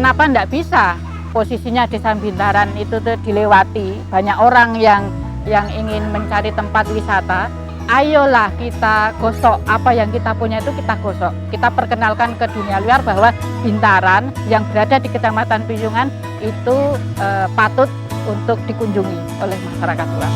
kenapa enggak bisa posisinya Desa Bintaran itu tuh dilewati banyak orang yang ingin mencari tempat wisata. Ayolah kita gosok apa yang kita punya itu kita gosok. Kita perkenalkan ke dunia luar bahwa Bintaran yang berada di Kecamatan Piyungan itu patut untuk dikunjungi oleh masyarakat luas.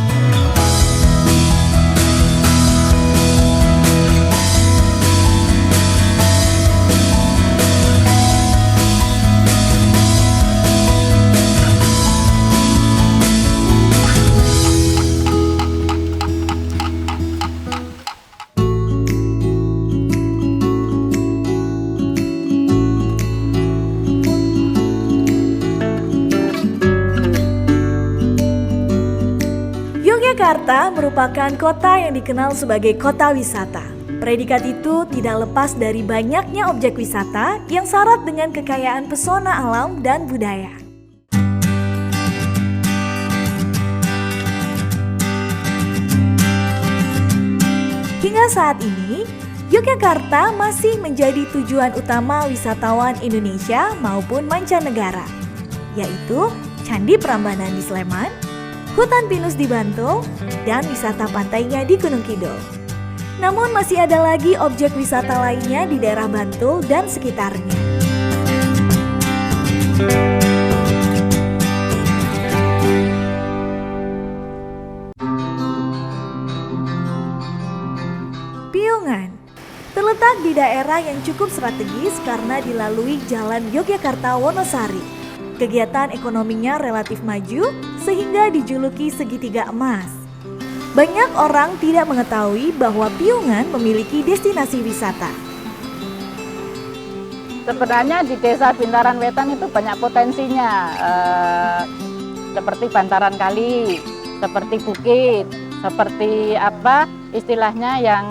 Yogyakarta merupakan kota yang dikenal sebagai kota wisata. Predikat itu tidak lepas dari banyaknya objek wisata yang syarat dengan kekayaan pesona alam dan budaya. Hingga saat ini, Yogyakarta masih menjadi tujuan utama wisatawan Indonesia maupun mancanegara, yaitu Candi Prambanan di Sleman, Hutan Pinus di Bantul, dan wisata pantainya di Gunung Kidul. Namun masih ada lagi objek wisata lainnya di daerah Bantul dan sekitarnya. Piyungan terletak di daerah yang cukup strategis karena dilalui Jalan Yogyakarta-Wonosari. Kegiatan ekonominya relatif maju sehingga dijuluki segitiga emas. Banyak orang tidak mengetahui bahwa Piyungan memiliki destinasi wisata. Sebenarnya di Desa Bintaran Wetan itu banyak potensinya, seperti bantaran kali, seperti bukit, seperti apa istilahnya yang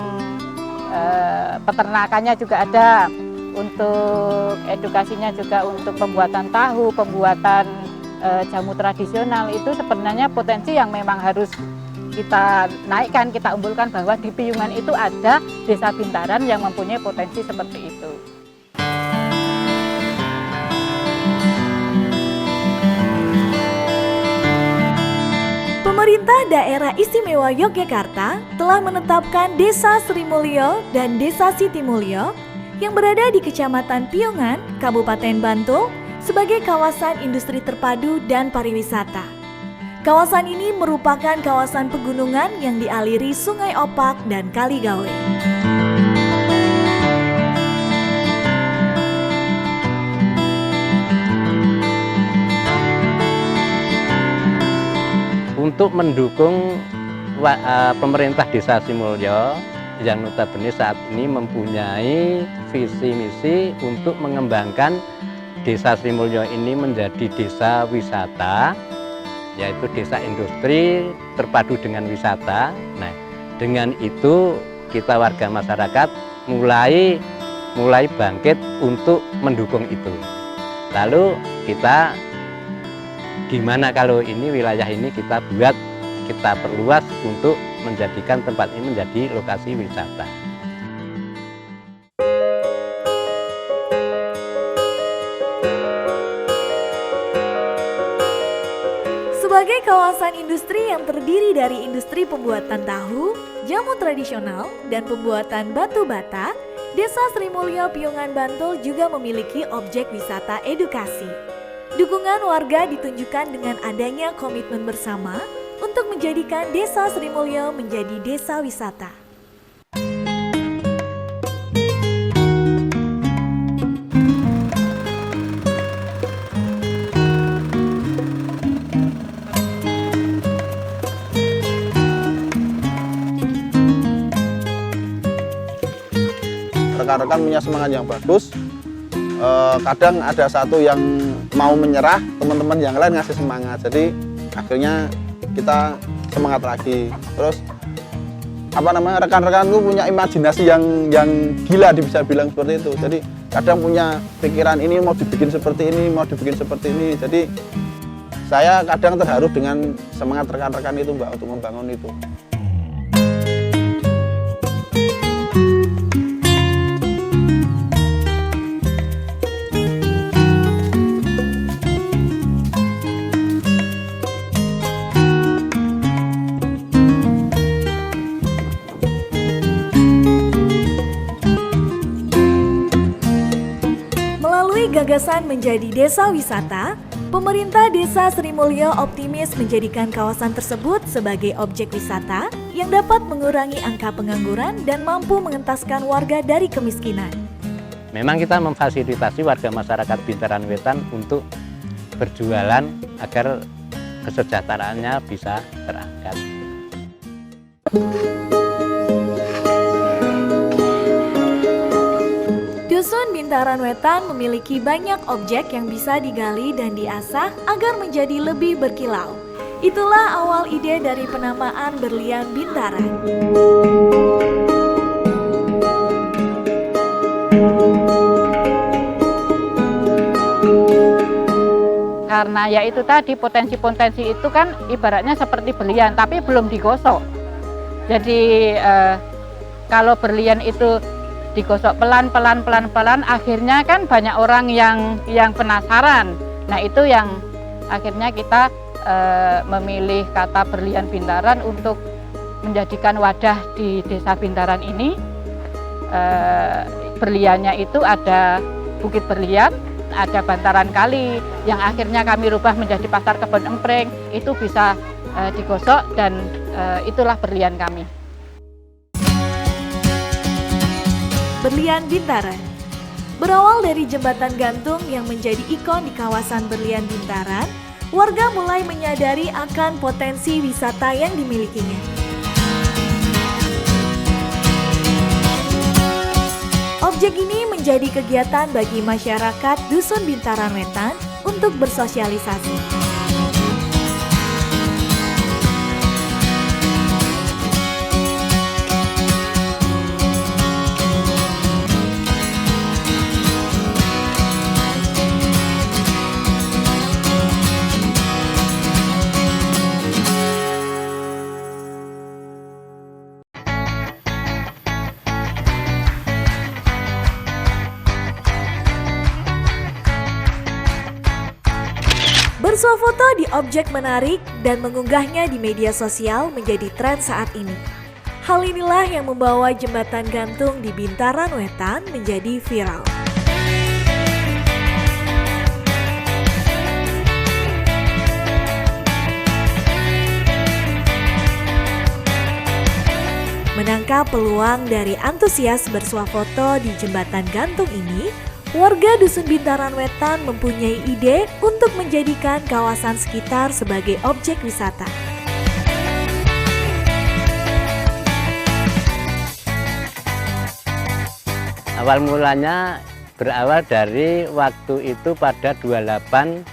peternakannya juga ada. Untuk edukasinya juga untuk pembuatan tahu, pembuatan jamu tradisional itu sebenarnya potensi yang memang harus kita naikkan, kita unggulkan bahwa di Piyungan itu ada Desa Bintaran yang mempunyai potensi seperti itu. Pemerintah Daerah Istimewa Yogyakarta telah menetapkan Desa Sri Mulyo dan Desa Siti Mulyo yang berada di Kecamatan Piyungan, Kabupaten Bantul, sebagai kawasan industri terpadu dan pariwisata. Kawasan ini merupakan kawasan pegunungan yang dialiri Sungai Opak dan Kali Gawe. Untuk mendukung pemerintah Desa Simulyo yang notabene saat ini mempunyai visi misi untuk mengembangkan Desa Sri Mulyo ini menjadi desa wisata, yaitu desa industri terpadu dengan wisata. Nah, dengan itu kita warga masyarakat mulai bangkit untuk mendukung itu. Lalu kita gimana kalau ini wilayah ini kita perluas untuk menjadikan tempat ini menjadi lokasi wisata. Sebagai kawasan industri yang terdiri dari industri pembuatan tahu, jamu tradisional, dan pembuatan batu bata, Desa Sri Mulyo Piyungan Bantul juga memiliki objek wisata edukasi. Dukungan warga ditunjukkan dengan adanya komitmen bersama untuk menjadikan Desa Sri Mulyo menjadi desa wisata. Rekan-rekan punya semangat yang bagus. Kadang ada satu yang mau menyerah, teman-teman yang lain ngasih semangat. Jadi akhirnya kita semangat lagi. Terus rekan-rekan tuh punya imajinasi yang gila, bisa bilang seperti itu. Jadi kadang punya pikiran ini mau dibikin seperti ini, mau dibikin seperti ini. Jadi saya kadang terharu dengan semangat rekan-rekan itu, Mbak, untuk membangun itu. gagasan menjadi desa wisata, pemerintah Desa Sri Mulyo optimis menjadikan kawasan tersebut sebagai objek wisata yang dapat mengurangi angka pengangguran dan mampu mengentaskan warga dari kemiskinan. Memang kita memfasilitasi warga masyarakat Bintaran Wetan untuk berjualan agar kesejahteraannya bisa terangkat. Dusun Bintaran Wetan memiliki banyak objek yang bisa digali dan diasah agar menjadi lebih berkilau. Itulah awal ide dari penamaan berlian Bintaran. Karena ya itu tadi, potensi-potensi itu kan ibaratnya seperti berlian tapi belum digosok. Jadi kalau berlian itu digosok pelan-pelan, akhirnya kan banyak orang yang penasaran. Nah itu yang akhirnya kita memilih kata berlian Bintaran untuk menjadikan wadah di Desa Bintaran ini. Berliannya itu ada Bukit Berlian, ada bantaran kali yang akhirnya kami rubah menjadi Pasar Kebon Empreng. Itu bisa digosok dan itulah berlian kami. Berlian Bintaran berawal dari jembatan gantung yang menjadi ikon di kawasan Berlian Bintaran, warga mulai menyadari akan potensi wisata yang dimilikinya. Objek ini menjadi kegiatan bagi masyarakat Dusun Bintaran Wetan untuk bersosialisasi. Bersuah foto di objek menarik dan mengunggahnya di media sosial menjadi tren saat ini. Hal inilah yang membawa jembatan gantung di Bintaran Wetan menjadi viral. Menangkap peluang dari antusias bersuah foto di jembatan gantung ini, warga Dusun Bintaran Wetan mempunyai ide untuk menjadikan kawasan sekitar sebagai objek wisata. Awal mulanya berawal dari waktu itu pada 28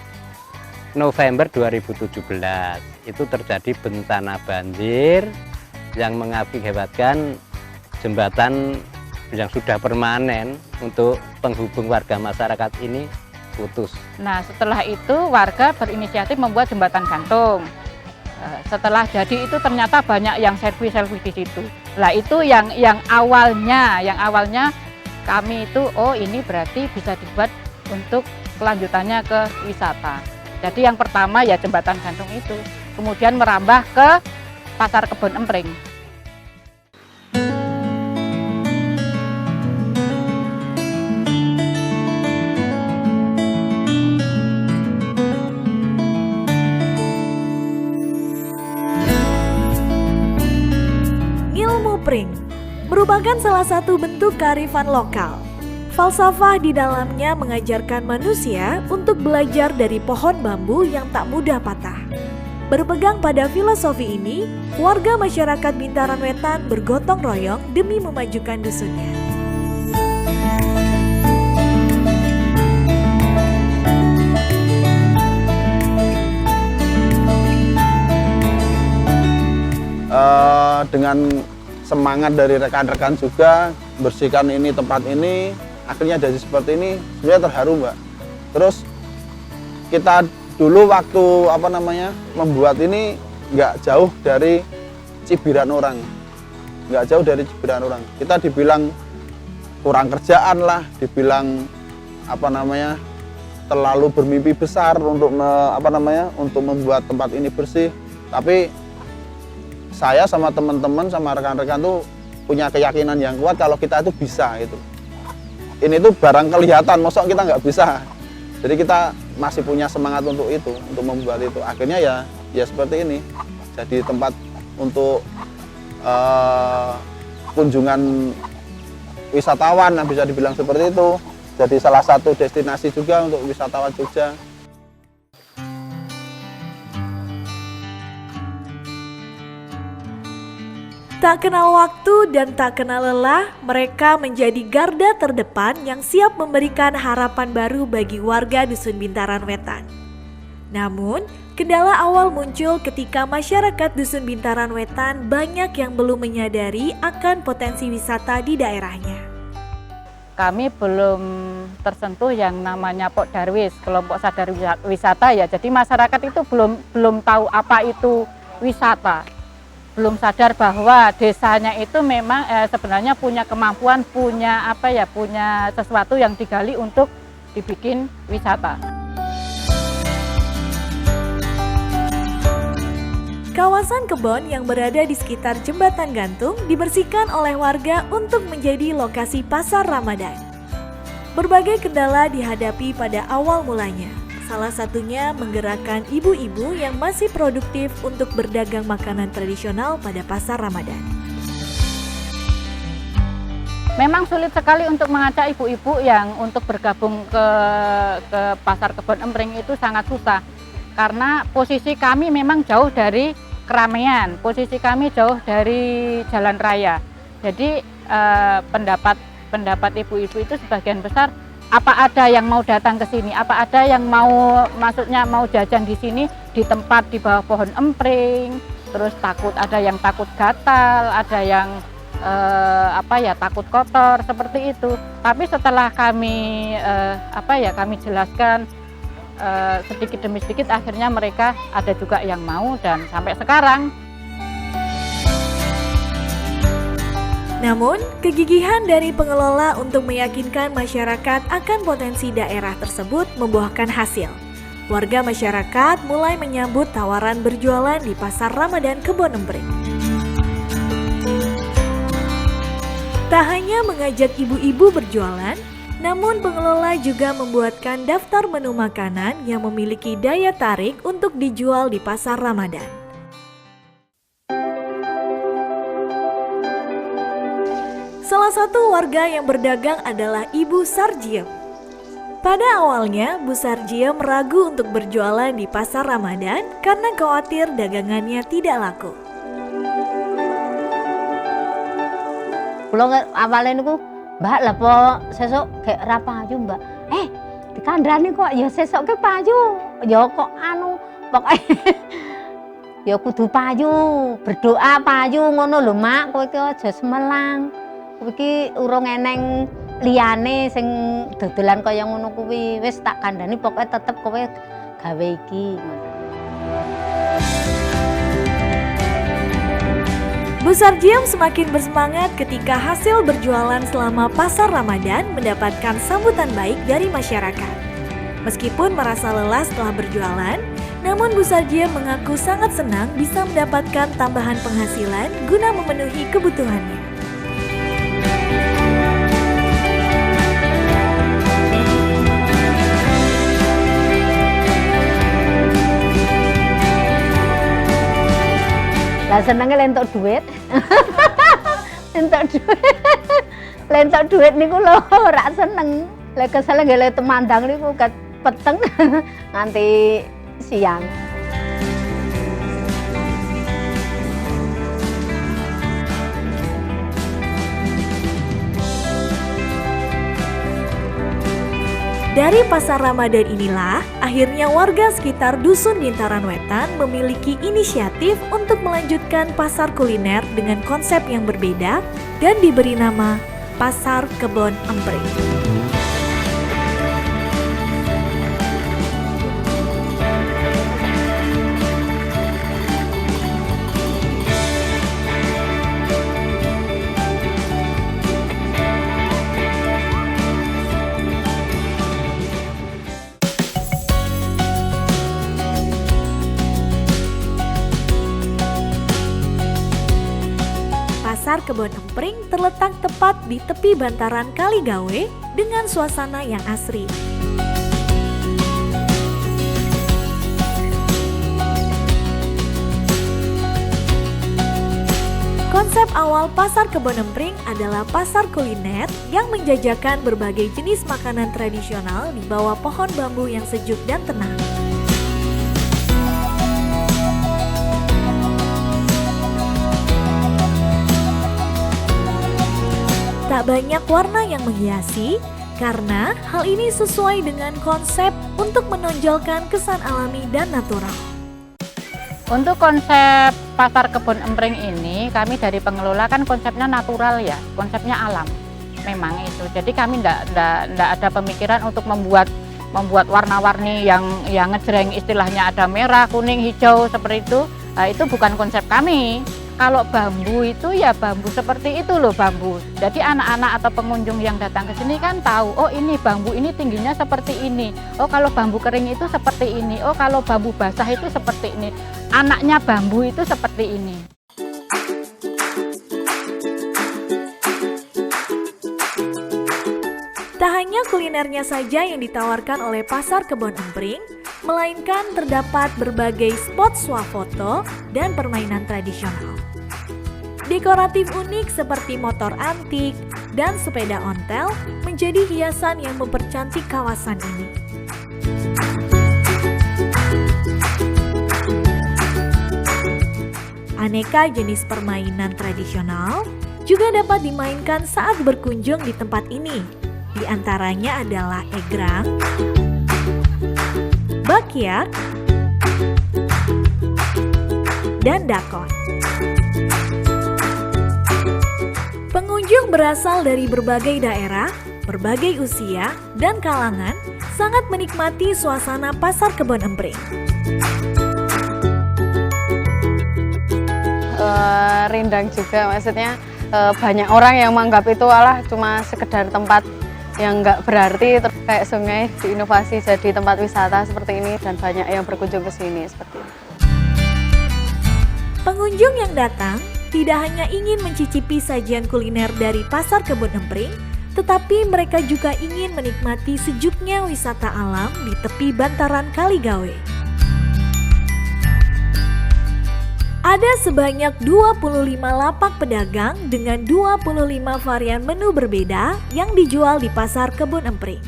November 2017. Itu terjadi bencana banjir yang mengakibatkan jembatan yang sudah permanen untuk penghubung warga masyarakat ini putus. Nah setelah itu warga berinisiatif membuat jembatan gantung. Setelah jadi itu ternyata banyak yang selfie di situ. Lah itu yang awalnya kami itu ini berarti bisa dibuat untuk kelanjutannya ke wisata. Jadi yang pertama ya jembatan gantung itu, kemudian merambah ke Pasar Kebon Empreng. Pring merupakan salah satu bentuk kearifan lokal. Falsafah di dalamnya mengajarkan manusia untuk belajar dari pohon bambu yang tak mudah patah. Berpegang pada filosofi ini, warga masyarakat Bintaran Wetan bergotong royong demi memajukan dusunnya. Dengan semangat dari rekan-rekan juga bersihkan ini tempat ini, akhirnya jadi seperti ini, sebenarnya terharu Mbak. Terus kita dulu waktu membuat ini nggak jauh dari cibiran orang, kita dibilang kurang kerjaan lah, dibilang terlalu bermimpi besar untuk untuk membuat tempat ini bersih. Tapi saya sama teman-teman sama rekan-rekan tuh punya keyakinan yang kuat kalau kita itu bisa itu. Ini tuh barang kelihatan, mosok kita nggak bisa. Jadi kita masih punya semangat untuk itu, untuk membuat itu. Akhirnya ya seperti ini. Jadi tempat untuk kunjungan wisatawan, nah bisa dibilang seperti itu. Jadi salah satu destinasi juga untuk wisatawan Jogja. Tak kenal waktu dan tak kenal lelah, mereka menjadi garda terdepan yang siap memberikan harapan baru bagi warga Dusun Bintaran Wetan. Namun, kendala awal muncul ketika masyarakat Dusun Bintaran Wetan banyak yang belum menyadari akan potensi wisata di daerahnya. Kami belum tersentuh yang namanya Pok Darwis, kelompok sadar wisata ya. Jadi masyarakat itu belum tahu apa itu wisata. Belum sadar bahwa desanya itu memang sebenarnya punya kemampuan, punya sesuatu yang digali untuk dibikin wisata. Kawasan kebon yang berada di sekitar Jembatan Gantung dibersihkan oleh warga untuk menjadi lokasi pasar Ramadan. Berbagai kendala dihadapi pada awal mulanya. Salah satunya menggerakkan ibu-ibu yang masih produktif untuk berdagang makanan tradisional pada pasar Ramadan. Memang sulit sekali untuk mengajak ibu-ibu yang untuk bergabung ke pasar kebon Empring itu sangat susah. Karena posisi kami memang jauh dari keramaian, posisi kami jauh dari jalan raya. Jadi pendapat ibu-ibu itu sebagian besar, apa ada yang mau datang ke sini, apa ada yang mau jajan di sini di tempat di bawah pohon empring, terus ada yang takut gatal, ada yang takut kotor seperti itu. Tapi setelah kami jelaskan sedikit demi sedikit, akhirnya mereka ada juga yang mau dan sampai sekarang. Namun, kegigihan dari pengelola untuk meyakinkan masyarakat akan potensi daerah tersebut membuahkan hasil. Warga masyarakat mulai menyambut tawaran berjualan di pasar Ramadan Kebon Empring. Tak hanya mengajak ibu-ibu berjualan, namun pengelola juga membuatkan daftar menu makanan yang memiliki daya tarik untuk dijual di pasar Ramadan. Salah satu warga yang berdagang adalah Ibu Sarjiem. Pada awalnya, Bu Sarjiem ragu untuk berjualan di pasar Ramadan karena khawatir dagangannya tidak laku. Kulo awalnya niku, Mbak lah po sesuk kayak ra payu, Mbak. Dikandani kok ya sesuk ke payu. Ya kok pokoke ya kudu payu, berdoa payu ngono lho, Mak. Kowe iki aja semelang. Kowe iki urung eneng liyane sing dodolan kaya ngono kuwi. Wis tak kandhani pokoke tetep kowe gawe iki. Bu Sarjiem semakin bersemangat ketika hasil berjualan selama pasar Ramadan mendapatkan sambutan baik dari masyarakat. Meskipun merasa lelah setelah berjualan, namun Bu Sarjiem mengaku sangat senang bisa mendapatkan tambahan penghasilan guna memenuhi kebutuhannya. Lah senenge lentok duit. Lentok duit niku lho ora seneng. Lek kesel nggih temandang niku ket peteng nganti siang. Dari pasar Ramadan inilah, akhirnya warga sekitar Dusun Bintaran Wetan memiliki inisiatif untuk melanjutkan pasar kuliner dengan konsep yang berbeda dan diberi nama Pasar Kebon Empring. Pasar Kebon Empring terletak tepat di tepi bantaran Kali Gawe dengan suasana yang asri. Konsep awal Pasar Kebon Empring adalah pasar kuliner yang menjajakan berbagai jenis makanan tradisional di bawah pohon bambu yang sejuk dan tenang. Tak banyak warna yang menghiasi, karena hal ini sesuai dengan konsep untuk menonjolkan kesan alami dan natural. Untuk konsep Pasar Kebon Empring ini, kami dari pengelola kan konsepnya natural ya, konsepnya alam. Memang itu. Jadi kami tidak ada pemikiran untuk membuat warna-warni yang ngejreng, istilahnya ada merah, kuning, hijau seperti itu. Nah, itu bukan konsep kami. Kalau bambu itu ya bambu seperti itu loh bambu. Jadi anak-anak atau pengunjung yang datang ke sini kan tahu, oh ini bambu ini tingginya seperti ini. Oh kalau bambu kering itu seperti ini. Oh kalau bambu basah itu seperti ini. Anaknya bambu itu seperti ini. Tak hanya kulinernya saja yang ditawarkan oleh Pasar Kebon Empring, melainkan terdapat berbagai spot swafoto dan permainan tradisional. Dekoratif unik seperti motor antik dan sepeda ontel menjadi hiasan yang mempercantik kawasan ini. Aneka jenis permainan tradisional juga dapat dimainkan saat berkunjung di tempat ini. Di antaranya adalah egrang, bakyak, dan dakon. Pengunjung berasal dari berbagai daerah, berbagai usia, dan kalangan sangat menikmati suasana Pasar Kebon Empring. Rindang juga, maksudnya banyak orang yang menganggap itu cuma sekedar tempat yang nggak berarti, kayak sungai diinovasi jadi tempat wisata seperti ini dan banyak yang berkunjung ke sini seperti ini. Pengunjung yang datang tidak hanya ingin mencicipi sajian kuliner dari Pasar Kebon Empring, tetapi mereka juga ingin menikmati sejuknya wisata alam di tepi bantaran Kali Gawe. Ada sebanyak 25 lapak pedagang dengan 25 varian menu berbeda yang dijual di Pasar Kebon Empring.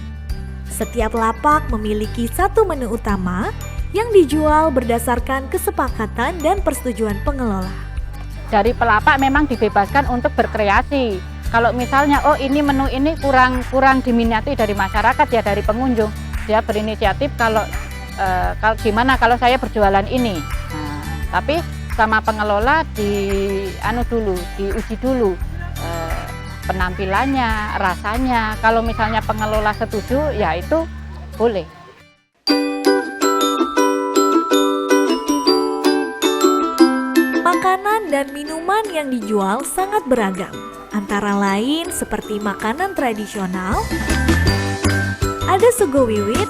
Setiap lapak memiliki satu menu utama yang dijual berdasarkan kesepakatan dan persetujuan pengelola. Dari pelapak memang dibebaskan untuk berkreasi. Kalau misalnya, oh ini menu ini kurang diminati dari masyarakat ya, dari pengunjung, dia berinisiatif kalau gimana kalau saya berjualan ini. Nah, tapi sama pengelola diuji dulu penampilannya, rasanya. Kalau misalnya pengelola setuju, ya itu boleh. Makanan dan minuman yang dijual sangat beragam, antara lain seperti makanan tradisional, ada sego wiwit,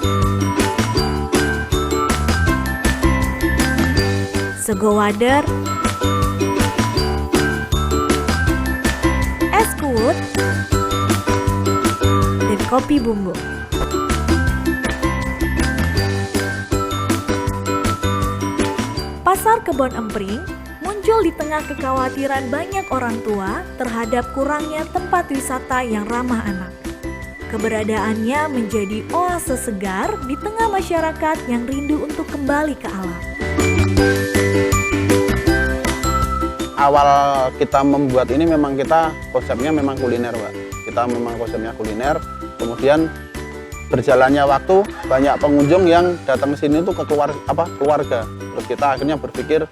sego wader, es kuut, dan kopi bumbu. Pasar Kebon Empring muncul di tengah kekhawatiran banyak orang tua terhadap kurangnya tempat wisata yang ramah anak. Keberadaannya menjadi oase segar di tengah masyarakat yang rindu untuk kembali ke alam. Awal kita membuat ini memang kita konsepnya memang kuliner, Pak. Kita memang konsepnya kuliner. Kemudian berjalannya waktu, banyak pengunjung yang datang ke sini itu ke keluarga. Terus kita akhirnya berpikir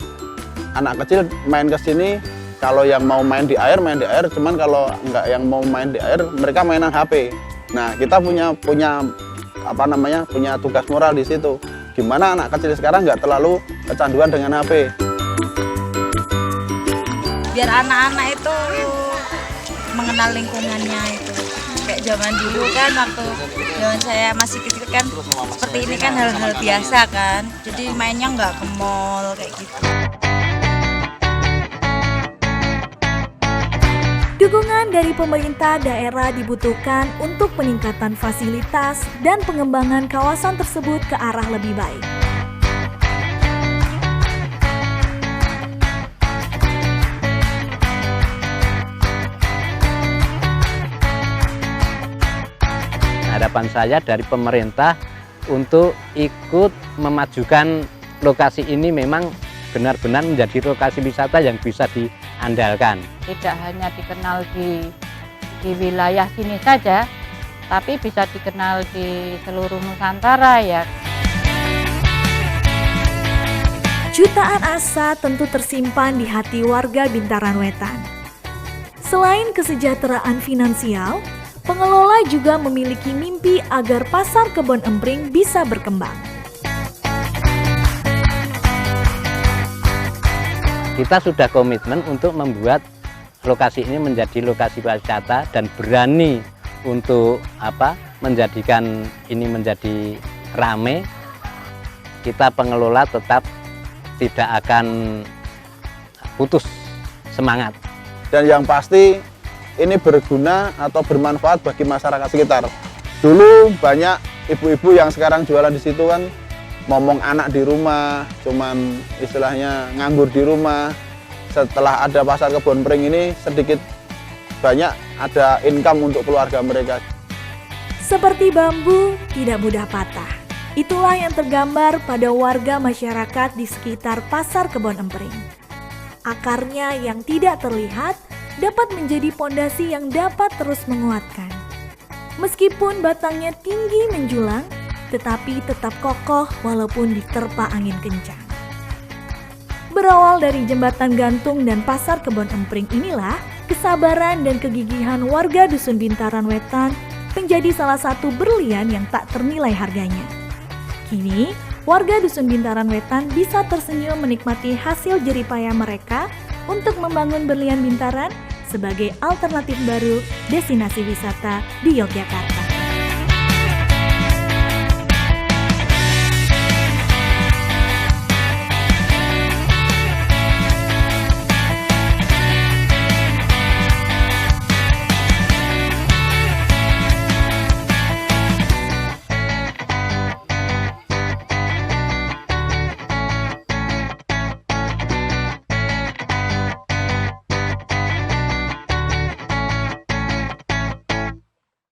anak kecil main ke sini, kalau yang mau main di air, cuman kalau nggak yang mau main di air, mereka mainan HP. Nah, kita punya tugas moral di situ. Gimana anak kecil sekarang nggak terlalu kecanduan dengan HP. Biar anak-anak itu mengenal lingkungannya itu. Kayak zaman dulu kan, waktu zaman saya masih kecil kan, seperti ini kan hal-hal biasa kan. Jadi mainnya nggak ke mall kayak gitu. Dukungan dari pemerintah daerah dibutuhkan untuk peningkatan fasilitas dan pengembangan kawasan tersebut ke arah lebih baik. harapan saya dari pemerintah untuk ikut memajukan lokasi ini memang benar-benar menjadi lokasi wisata yang bisa diandalkan. Tidak hanya dikenal di wilayah sini saja, tapi bisa dikenal di seluruh Nusantara ya. Jutaan asa tentu tersimpan di hati warga Bintaran Wetan. Selain kesejahteraan finansial, pengelola juga memiliki mimpi agar pasar Kebon Empring bisa berkembang. Kita sudah komitmen untuk membuat lokasi ini menjadi lokasi wisata dan berani untuk menjadikan ini menjadi rame. Kita pengelola tetap tidak akan putus semangat. Dan yang pasti ini berguna atau bermanfaat bagi masyarakat sekitar. Dulu banyak ibu-ibu yang sekarang jualan di situ kan ngomong anak di rumah, cuman istilahnya nganggur di rumah. Setelah ada pasar Kebon Empring ini sedikit banyak ada income untuk keluarga mereka. Seperti bambu, tidak mudah patah. Itulah yang tergambar pada warga masyarakat di sekitar pasar Kebon Empring. Akarnya yang tidak terlihat dapat menjadi pondasi yang dapat terus menguatkan. Meskipun batangnya tinggi menjulang, tetapi tetap kokoh walaupun diterpa angin kencang. Berawal dari jembatan gantung dan pasar Kebon Empring inilah, kesabaran dan kegigihan warga Dusun Bintaran Wetan menjadi salah satu berlian yang tak ternilai harganya. Kini, warga Dusun Bintaran Wetan bisa tersenyum menikmati hasil jeripaya mereka untuk membangun berlian Bintaran sebagai alternatif baru destinasi wisata di Yogyakarta.